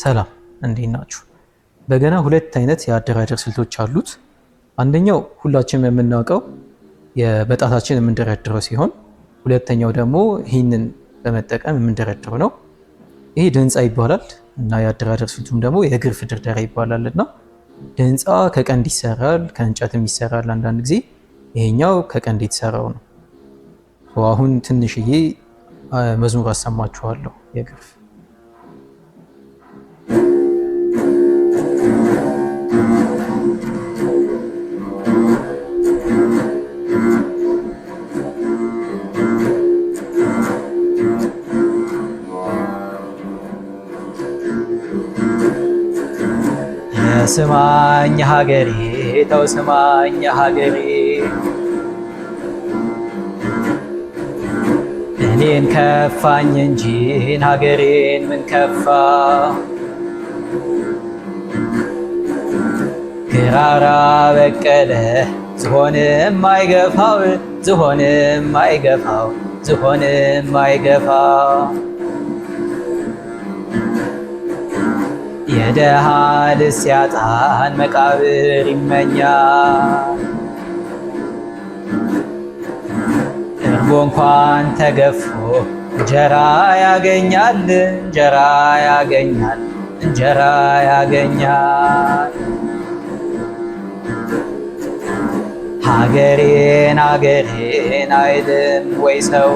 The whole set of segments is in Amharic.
ሰላም እንዴት ናችሁ? በገና ሁለት አይነት የአደራደር ስልቶች አሉት። አንደኛው ሁላችንም የምናውቀው በጣታችን የምንደረድረው ሲሆን ሁለተኛው ደግሞ ይህንን በመጠቀም የምንደረድረው ነው። ይሄ ድህንፃ ይባላል እና የአደራደር ስልቱም ደግሞ የግርፍ ድርደራ ይባላል እና ድህንፃ ከቀንድ ይሰራል፣ ከእንጨትም ይሰራል አንዳንድ ጊዜ። ይሄኛው ከቀንድ የተሰራው ነው። አሁን ትንሽዬ መዝሙር አሰማችኋለሁ የግርፍ ስማኝ ሀገሬ ተው ስማኝ ሀገሬ እኔን ከፋኝ እንጂ ሀገሬን ምን ከፋ ግራራ በቀለ ዝሆንም አይገፋው ዝሆንም አይገፋው ዝሆንም አይገፋው የደሃ ልጅ ሲያጣን መቃብር ይመኛል እርቦ እንኳን ተገፎ እንጀራ ያገኛል እንጀራ ያገኛል እንጀራ ያገኛል ሀገሬን ሀገሬን አይልም ወይ ሰው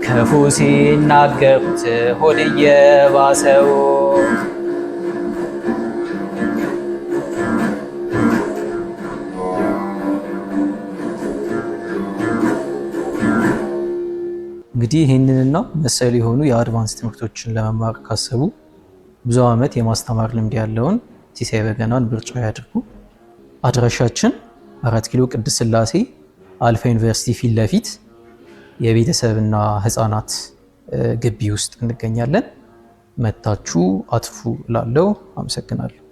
ክፉ ሲናገሩት ሆድ እየባሰው እንግዲህ ይህንንና መሰል የሆኑ የአድቫንስ ትምህርቶችን ለመማር ካሰቡ ብዙ ዓመት የማስተማር ልምድ ያለውን ሲሳይ በገናን ምርጫ ያድርጉ። አድራሻችን 4 ኪሎ ቅድስት ሥላሴ አልፋ ዩኒቨርሲቲ ፊት ለፊት የቤተሰብና ህፃናት ግቢ ውስጥ እንገኛለን። መታችሁ አትፉ ላለው አመሰግናለሁ።